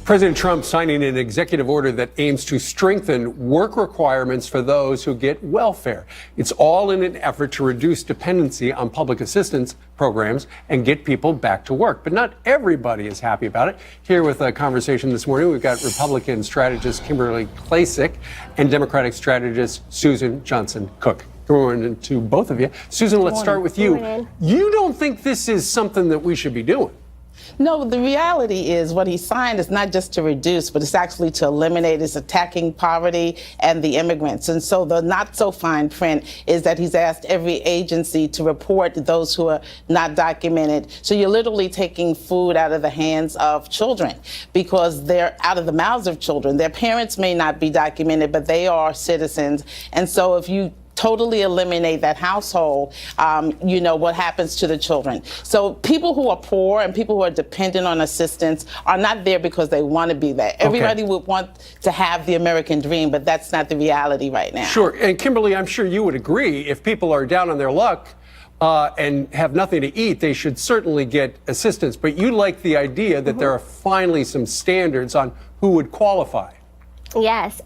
President Trump signing an executive order that aims to strengthen work requirements for those who get welfare. It's all in an effort to reduce dependency on public assistance programs and get people back to work. But not everybody is happy about it. Here with a conversation this morning, we've got Republican strategist Kimberly Klacik and Democratic strategist Susan Johnson Cook. Good morning to both of you. Susan, let's start with you. You don't think this is something that we should be doing? No, the reality is what he signed is not just to reduce, but it's actually to eliminate. It's attacking poverty and the immigrants. And so the not so fine print is that he's asked every agency to report those who are not documented. So you're literally taking food out of the hands of children because they're out of the mouths of children. Their parents may not be documented, but they are citizens. And so if you totally eliminate that household, you know what happens to the children. So people who are poor and people who are dependent on assistance are not there because they want to be there. Everybody would want to have the American dream, but that's not the reality right now. Sure. And Kimberly, I'm sure you would agree, if people are down on their luck and have nothing to eat, they should certainly get assistance. But you like the idea that there are finally some standards on who would qualify. Yes.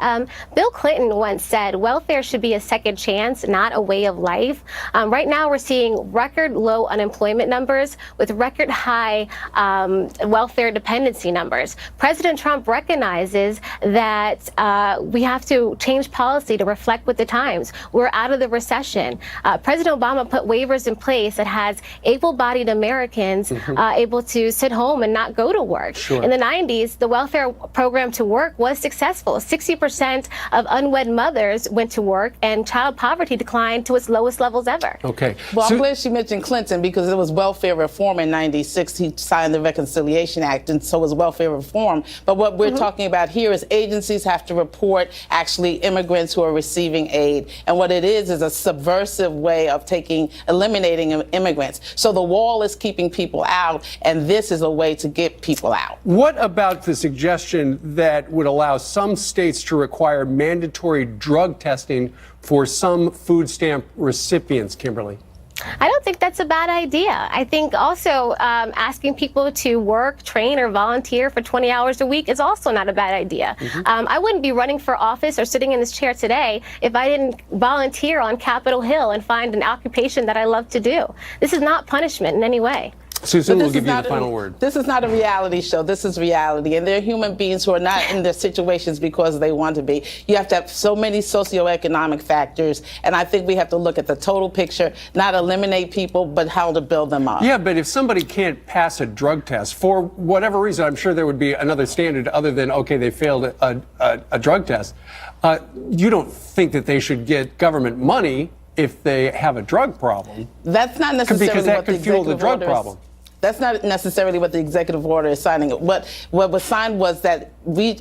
Bill Clinton once said welfare should be a second chance, not a way of life. Right now, we're seeing record low unemployment numbers with record high welfare dependency numbers. President Trump recognizes that we have to change policy to reflect with the times. We're out of the recession. President Obama put waivers in place that has able-bodied Americans able to sit home and not go to work. Sure. In the 90s, the welfare program to work was successful. 60% of unwed mothers went to work, and child poverty declined to its lowest levels ever. Okay. Well, I'm glad she mentioned Clinton because it was welfare reform in '96. He signed the Reconciliation Act, and so was welfare reform. But what we're talking about here is agencies have to report actually immigrants who are receiving aid. And what it is a subversive way of eliminating immigrants. So the wall is keeping people out, and this is a way to get people out. What about the suggestion that would allow some states to require mandatory drug testing for some food stamp recipients, Kimberly? I don't think that's a bad idea. I think also asking people to work, train, or volunteer for 20 hours a week is also not a bad idea. I wouldn't be running for office or sitting in this chair today if I didn't volunteer on Capitol Hill and find an occupation that I love to do. This is not punishment in any way. Susan, we'll give you the final word. This is not a reality show. This is reality. And there are human beings who are not in their situations because they want to be. You have to have so many socioeconomic factors. And I think we have to look at the total picture, not eliminate people, but how to build them up. Yeah, but if somebody can't pass a drug test for whatever reason, I'm sure there would be another standard other than, okay, they failed a drug test. You don't think that they should get government money if they have a drug problem? That's not necessarily because that could fuel the drug problem. That's not necessarily what the executive order is signing. What was signed was that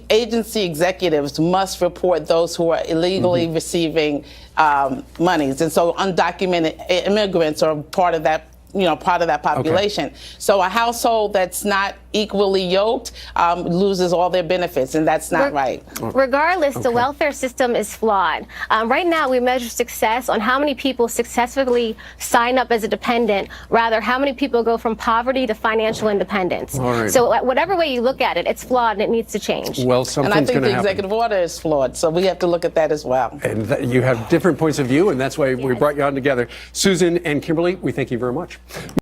agency executives must report those who are illegally receiving monies, and so undocumented immigrants are part of that. Part of that population. So a household that's not equally yoked loses all their benefits, and that's not right. Regardless, the welfare system is flawed. Right now, we measure success on how many people successfully sign up as a dependent, rather how many people go from poverty to financial independence. So whatever way you look at it, it's flawed and it needs to change. Well, something's and I think the happen. executive order is flawed, so we have to look at that as well. And you have different points of view, and that's why we brought you on together. Susan and Kimberly, we thank you very much.